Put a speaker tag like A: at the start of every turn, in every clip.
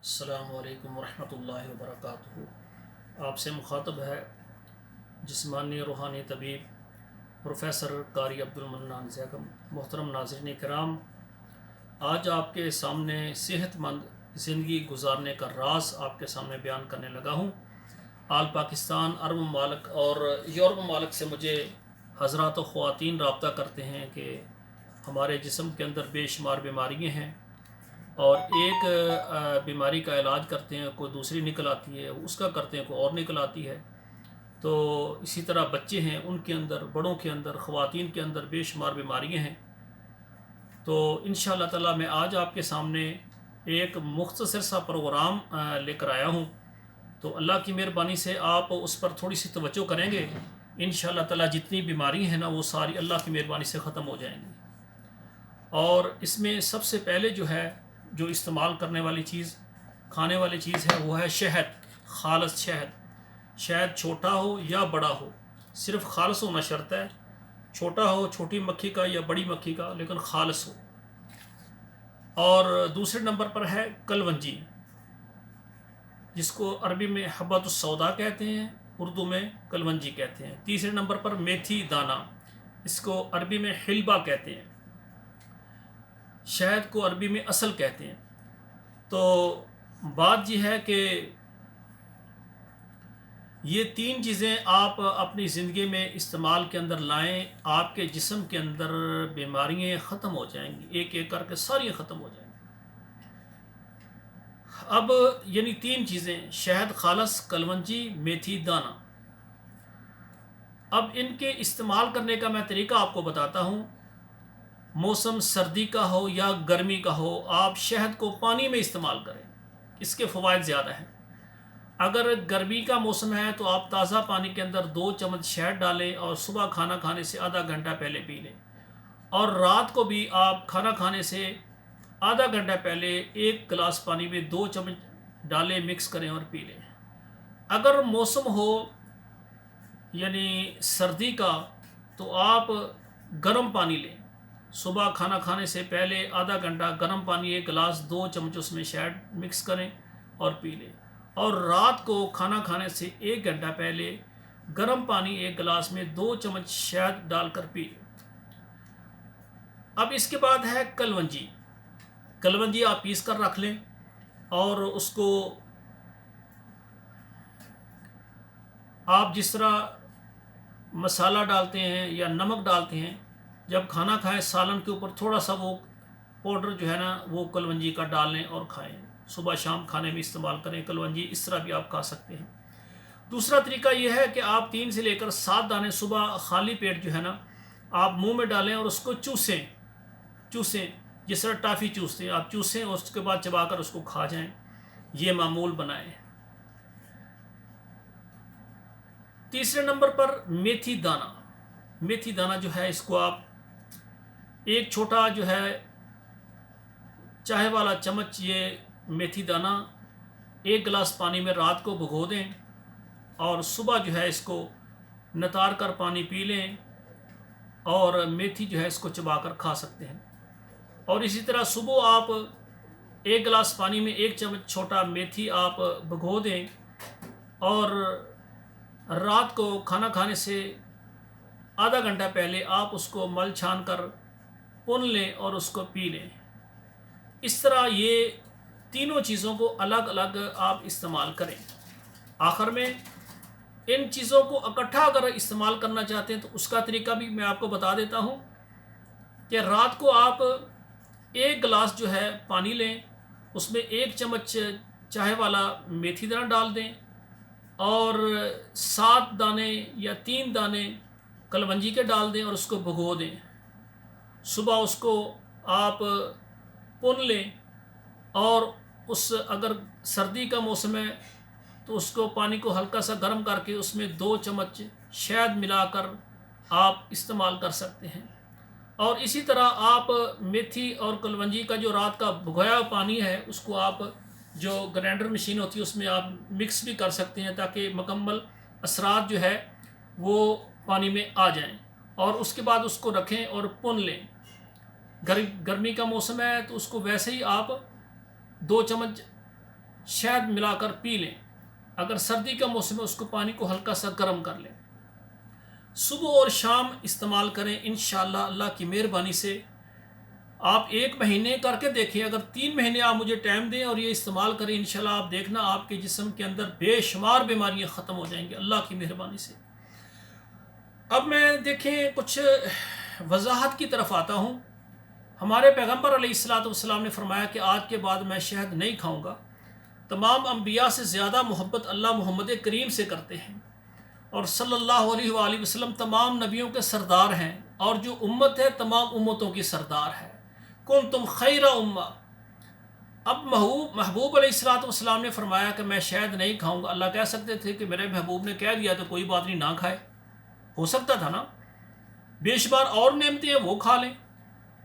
A: السلام علیکم ورحمۃ اللہ وبرکاتہ۔ آپ سے مخاطب ہے جسمانی روحانی طبیب پروفیسر قاری عبدالمنان زیگم۔ محترم ناظرین کرام، آج آپ کے سامنے صحت مند زندگی گزارنے کا راز آپ کے سامنے بیان کرنے لگا ہوں۔ آل پاکستان، عرب ممالک اور یورپ ممالک سے مجھے حضرات و خواتین رابطہ کرتے ہیں کہ ہمارے جسم کے اندر بے شمار بیماریاں ہیں اور ایک بیماری کا علاج کرتے ہیں، کوئی دوسری نکل آتی ہے، اس کا کرتے ہیں کوئی اور نکل آتی ہے۔ تو اسی طرح بچے ہیں، ان کے اندر، بڑوں کے اندر، خواتین کے اندر بے شمار بیماریاں ہیں۔ تو انشاءاللہ تعالی میں آج آپ کے سامنے ایک مختصر سا پروگرام لے کر آیا ہوں، تو اللہ کی مہربانی سے آپ اس پر تھوڑی سی توجہ کریں گے، انشاءاللہ تعالی جتنی بیماری ہیں نا وہ ساری اللہ کی مہربانی سے ختم ہو جائیں گی۔ اور اس میں سب سے پہلے جو استعمال کرنے والی چیز، کھانے والی چیز ہے، وہ ہے شہد، خالص شہد۔ شہد چھوٹا ہو یا بڑا ہو، صرف خالص ہونا شرط ہے، چھوٹا ہو چھوٹی مکھی کا یا بڑی مکھی کا، لیکن خالص ہو۔ اور دوسرے نمبر پر ہے کلونجی، جس کو عربی میں حبۃ السودا کہتے ہیں، اردو میں کلونجی کہتے ہیں۔ تیسرے نمبر پر میتھی دانہ، اس کو عربی میں حلبہ کہتے ہیں، شہد کو عربی میں اصل کہتے ہیں۔ تو بات یہ ہے کہ یہ تین چیزیں آپ اپنی زندگی میں استعمال کے اندر لائیں، آپ کے جسم کے اندر بیماریاں ختم ہو جائیں گی، ایک ایک کر کے ساری ختم ہو جائیں گی۔ اب یعنی تین چیزیں، شہد خالص، کلونجی، میتھی دانہ۔ اب ان کے استعمال کرنے کا میں طریقہ آپ کو بتاتا ہوں۔ موسم سردی کا ہو یا گرمی کا ہو، آپ شہد کو پانی میں استعمال کریں، اس کے فوائد زیادہ ہیں۔ اگر گرمی کا موسم ہے تو آپ تازہ پانی کے اندر 2 چمچ شہد ڈالیں اور صبح کھانا کھانے سے آدھا گھنٹہ پہلے پی لیں، اور رات کو بھی آپ کھانا کھانے سے آدھا گھنٹہ پہلے 1 گلاس پانی میں 2 چمچ ڈالیں، مکس کریں اور پی لیں۔ اگر موسم ہو یعنی سردی کا تو آپ گرم پانی لیں، صبح کھانا کھانے سے پہلے آدھا گھنٹہ گرم پانی 1 گلاس 2 چمچ اس میں شہد مکس کریں اور پی لیں، اور رات کو کھانا کھانے سے 1 گھنٹہ پہلے گرم پانی 1 گلاس میں 2 چمچ شہد ڈال کر پی لیں۔ اب اس کے بعد ہے کلونجی۔ کلونجی آپ پیس کر رکھ لیں، اور اس کو آپ جس طرح مسالہ ڈالتے ہیں یا نمک ڈالتے ہیں، جب کھانا کھائیں سالن کے اوپر تھوڑا سا وہ پاؤڈر جو ہے نا وہ کلونجی کا ڈال لیں اور کھائیں، صبح شام کھانے میں استعمال کریں کلونجی، اس طرح بھی آپ کھا سکتے ہیں۔ دوسرا طریقہ یہ ہے کہ آپ 3 سے لے کر 7 دانے صبح خالی پیٹ جو ہے نا آپ منہ میں ڈالیں اور اس کو چوسیں، جس طرح ٹافی چوستے ہیں آپ چوسیں، اور اس کے بعد چبا کر اس کو کھا جائیں، یہ معمول بنائیں۔ تیسرے نمبر پر میتھی دانہ۔ میتھی دانہ جو ہے اس کو آپ ایک چھوٹا جو ہے چائے والا چمچ یہ میتھی دانہ 1 گلاس پانی میں رات کو بھگو دیں، اور صبح جو ہے اس کو نتار کر پانی پی لیں، اور میتھی جو ہے اس کو چبا کر کھا سکتے ہیں۔ اور اسی طرح صبح آپ 1 گلاس پانی میں 1 چمچ چھوٹا میتھی آپ بھگو دیں، اور رات کو کھانا کھانے سے آدھا گھنٹہ پہلے آپ اس کو مل چھان کر پن لیں اور اس کو پی لیں۔ اس طرح یہ تینوں چیزوں کو الگ الگ آپ استعمال کریں۔ آخر میں ان چیزوں کو اکٹھا اگر استعمال کرنا چاہتے ہیں تو اس کا طریقہ بھی میں آپ کو بتا دیتا ہوں کہ رات کو آپ 1 گلاس جو ہے پانی لیں، اس میں 1 چمچ چائے والا میتھی دانہ ڈال دیں، اور 7 دانے یا 3 دانے کلونجی کے ڈال دیں اور اس کو بھگو دیں۔ صبح اس کو آپ پن لیں، اور اگر سردی کا موسم ہے تو اس کو پانی کو ہلکا سا گرم کر کے اس میں 2 چمچ شہد ملا کر آپ استعمال کر سکتے ہیں۔ اور اسی طرح آپ میتھی اور کلونجی کا جو رات کا بھگویا پانی ہے اس کو آپ جو گرینڈر مشین ہوتی ہے اس میں آپ مکس بھی کر سکتے ہیں، تاکہ مکمل اثرات جو ہے وہ پانی میں آ جائیں، اور اس کے بعد اس کو رکھیں اور پن لیں۔ گرمی کا موسم ہے تو اس کو ویسے ہی آپ 2 چمچ شہد ملا کر پی لیں. اگر سردی کا موسم ہے اس کو پانی کو ہلکا سا گرم کر لیں. صبح اور شام استعمال کریں. انشاءاللہ اللہ کی مہربانی سے آپ 1 مہینے کر کے دیکھیں. اگر 3 مہینے آپ مجھے ٹائم دیں اور یہ استعمال کریں، انشاءاللہ آپ دیکھنا آپ کے جسم کے اندر بے شمار بیماریاں ختم ہو جائیں گی اللہ کی مہربانی سے. اب میں دیکھیں کچھ وضاحت کی طرف آتا ہوں. ہمارے پیغمبر علیہ الصلوۃ والسلام نے فرمایا کہ آج کے بعد میں شہد نہیں کھاؤں گا. تمام انبیاء سے زیادہ محبت اللہ محمد کریم سے کرتے ہیں، اور صلی اللہ علیہ وآلہ وسلم تمام نبیوں کے سردار ہیں، اور جو امت ہے تمام امتوں کی سردار ہے. کنتم خیر امہ. اب محبوب علیہ الصلوۃ والسلام نے فرمایا کہ میں شہد نہیں کھاؤں گا. اللہ کہہ سکتے تھے کہ میرے محبوب نے کہہ دیا تو کوئی بات نہیں، نہ کھائے. ہو سکتا تھا نا، بے شمار اور نعمتیں ہیں وہ کھا لیں.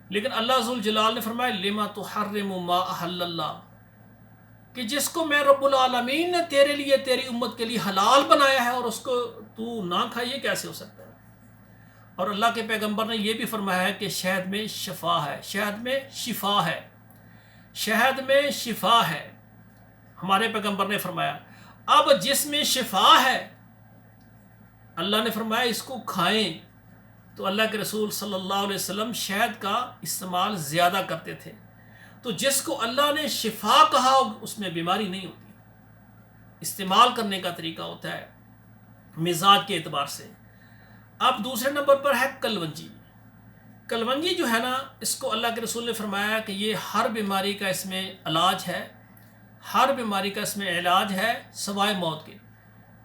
A: لیکن اللہ ذوالجلال نے فرمایا لما تحرم ما احل اللہ، کہ جس کو میں رب العالمین نے تیرے لیے تیری امت کے لیے حلال بنایا ہے اور اس کو تو نہ کھائے، یہ کیسے ہو سکتا ہے؟ اور اللہ کے پیغمبر نے یہ بھی فرمایا ہے کہ شہد میں شفا ہے، شہد میں شفا ہے، شہد میں شفا ہے. ہمارے پیغمبر نے فرمایا. اب جس میں شفا ہے اللہ نے فرمایا اس کو کھائیں. تو اللہ کے رسول صلی اللہ علیہ وسلم شہد کا استعمال زیادہ کرتے تھے. تو جس کو اللہ نے شفا کہا اس میں بیماری نہیں ہوتی. استعمال کرنے کا طریقہ ہوتا ہے مزاج کے اعتبار سے. اب دوسرے نمبر پر ہے کلونجی. کلونجی جو ہے نا، اس کو اللہ کے رسول نے فرمایا کہ یہ ہر بیماری کا اس میں علاج ہے، ہر بیماری کا اس میں علاج ہے سوائے موت کے.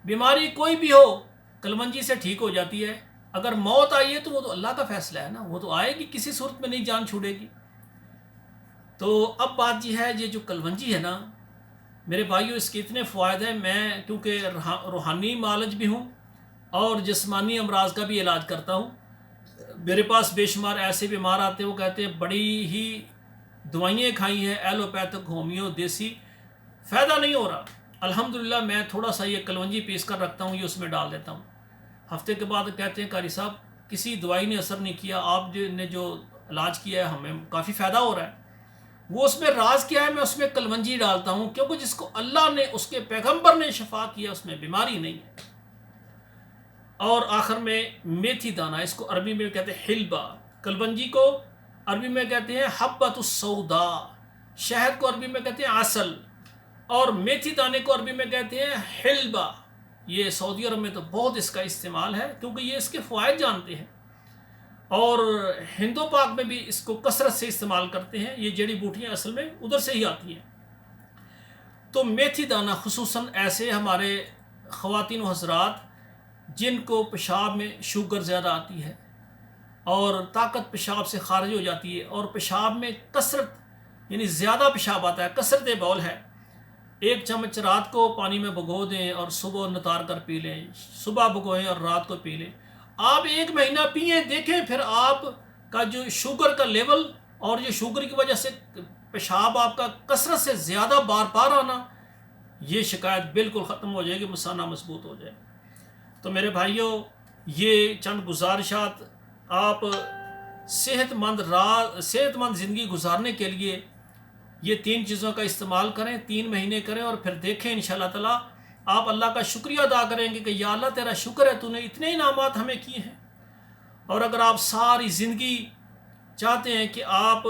A: بیماری کوئی بھی ہو کلونجی سے ٹھیک ہو جاتی ہے. اگر موت آئی ہے تو وہ تو اللہ کا فیصلہ ہے نا، وہ تو آئے گی، کسی صورت میں نہیں جان چھوڑے گی. تو اب بات یہ ہے، یہ جو کلونجی ہے نا میرے بھائیوں، اس کے اتنے فوائد ہیں. میں کیونکہ روحانی معالج بھی ہوں اور جسمانی امراض کا بھی علاج کرتا ہوں. میرے پاس بے شمار ایسے بیمار آتے ہیں، وہ کہتے ہیں بڑی ہی دوائیں کھائی ہیں، ایلوپیتھک، ہومیو، دیسی، فائدہ نہیں ہو رہا. الحمدللہ میں تھوڑا سا یہ کلونجی پیس کر رکھتا ہوں، یہ اس میں ڈال دیتا ہوں. ہفتے کے بعد کہتے ہیں قاری صاحب کسی دوائی نے اثر نہیں کیا، آپ نے جو علاج کیا ہے ہمیں کافی فائدہ ہو رہا ہے. وہ اس میں راز کیا ہے؟ میں اس میں کلونجی ڈالتا ہوں، کیونکہ جس کو اللہ نے اس کے پیغمبر نے شفا کیا اس میں بیماری نہیں ہے. اور آخر میں میتھی دانہ، اس کو عربی میں کہتے ہیں حلبہ. کلونجی کو عربی میں کہتے ہیں حبۃ السودا، شہد کو عربی میں کہتے ہیں عسل، اور میتھی دانے کو عربی میں کہتے ہیں حلبہ. یہ سعودی عرب میں تو بہت اس کا استعمال ہے کیونکہ یہ اس کے فوائد جانتے ہیں، اور ہند و پاک میں بھی اس کو کثرت سے استعمال کرتے ہیں. یہ جڑی بوٹیاں اصل میں ادھر سے ہی آتی ہیں. تو میتھی دانہ خصوصاً ایسے ہمارے خواتین و حضرات جن کو پیشاب میں شوگر زیادہ آتی ہے اور طاقت پیشاب سے خارج ہو جاتی ہے، اور پیشاب میں کثرت یعنی زیادہ پیشاب آتا ہے، کثرت بول ہے، 1 چمچ رات کو پانی میں بھگو دیں اور صبح نتار کر پی لیں. صبح بھگوئیں اور رات کو پی لیں. آپ 1 مہینہ پئیں، دیکھیں پھر آپ کا جو شوگر کا لیول، اور جو شوگر کی وجہ سے پیشاب آپ کا کثرت سے زیادہ بار بار آنا، یہ شکایت بالکل ختم ہو جائے گی، مثانہ مضبوط ہو جائے. تو میرے بھائیوں، یہ چند گزارشات آپ صحت مند زندگی گزارنے کے لیے یہ 3 چیزوں کا استعمال کریں، 3 مہینے کریں، اور پھر دیکھیں انشاءاللہ تعالیٰ آپ اللہ کا شکریہ ادا کریں گے کہ یا اللہ تیرا شکر ہے، تو نے اتنے انعامات ہمیں کیے ہیں. اور اگر آپ ساری زندگی چاہتے ہیں کہ آپ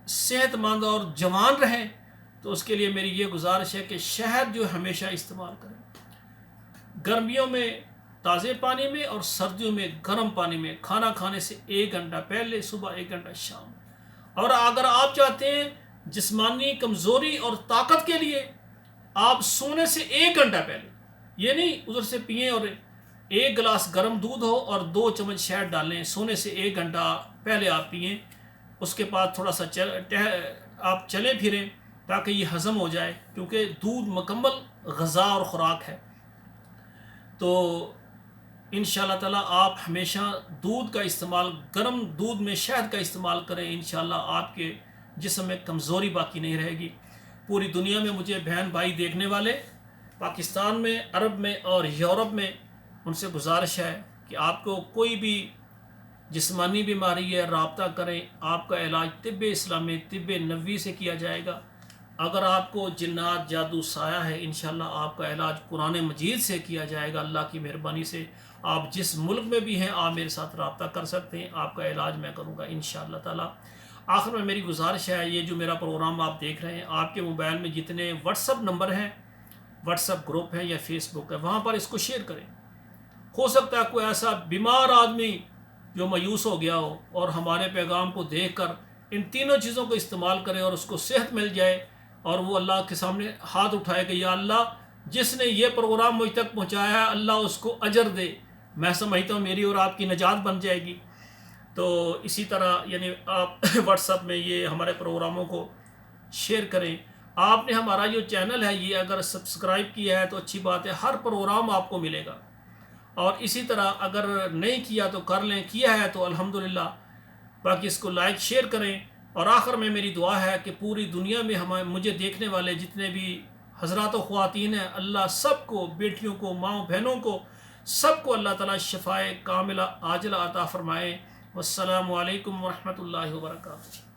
A: صحت مند اور جوان رہیں تو اس کے لیے میری یہ گزارش ہے کہ شہد جو ہمیشہ استعمال کریں، گرمیوں میں تازے پانی میں اور سردیوں میں گرم پانی میں، کھانا کھانے سے 1 گھنٹہ پہلے، صبح 1 گھنٹہ شام. اور اگر آپ چاہتے ہیں جسمانی کمزوری اور طاقت کے لیے، آپ سونے سے 1 گھنٹہ پہلے، یہ نہیں ادھر سے پئیں اور 1 گلاس گرم دودھ ہو اور 2 چمچ شہد ڈالیں، سونے سے 1 گھنٹہ پہلے آپ پئیں. اس کے بعد تھوڑا سا آپ چلیں پھریں تاکہ یہ ہضم ہو جائے، کیونکہ دودھ مکمل غذا اور خوراک ہے. تو انشاءاللہ تعالیٰ آپ ہمیشہ دودھ کا استعمال، گرم دودھ میں شہد کا استعمال کریں. انشاءاللہ آپ کے جسم میں کمزوری باقی نہیں رہے گی. پوری دنیا میں مجھے بہن بھائی دیکھنے والے، پاکستان میں، عرب میں اور یورپ میں، ان سے گزارش ہے کہ آپ کو کوئی بھی جسمانی بیماری ہے رابطہ کریں. آپ کا علاج طب اسلامی، طب نبوی سے کیا جائے گا. اگر آپ کو جنات جادو سایہ ہے، انشاءاللہ آپ کا علاج قرآن مجید سے کیا جائے گا اللہ کی مہربانی سے۔ آپ جس ملک میں بھی ہیں آپ میرے ساتھ رابطہ کر سکتے ہیں، آپ کا علاج میں کروں گا انشاءاللہ تعالی۔ آخر میں میری گزارش ہے، یہ جو میرا پروگرام آپ دیکھ رہے ہیں، آپ کے موبائل میں جتنے واٹس اپ نمبر ہیں، واٹس اپ گروپ ہے یا فیس بک ہے، وہاں پر اس کو شیئر کریں۔ ہو سکتا ہے کوئی ایسا بیمار آدمی جو مایوس ہو گیا ہو اور ہمارے پیغام کو دیکھ کر ان تینوں چیزوں کو استعمال کرے اور اس کو صحت مل جائے، اور وہ اللہ کے سامنے ہاتھ اٹھائے کہ یا اللہ جس نے یہ پروگرام مجھ تک پہنچایا ہے اللہ اس کو اجر دے۔ میں سمجھتا ہوں میری اور آپ کی نجات بن جائے گی۔ تو اسی طرح یعنی آپ واٹس اپ میں یہ ہمارے پروگراموں کو شیئر کریں۔ آپ نے ہمارا جو چینل ہے یہ اگر سبسکرائب کیا ہے تو اچھی بات ہے، ہر پروگرام آپ کو ملے گا، اور اسی طرح اگر نہیں کیا تو کر لیں، کیا ہے تو الحمدللہ۔ باقی اس کو لائک شیئر کریں، اور آخر میں میری دعا ہے کہ پوری دنیا میں مجھے دیکھنے والے جتنے بھی حضرات و خواتین ہیں، اللہ سب کو، بیٹیوں کو، ماؤں بہنوں کو، سب کو اللہ تعالیٰ شفائے کاملہ عاجلہ عطا فرمائے۔ والسلام علیکم ورحمۃ اللہ وبرکاتہ۔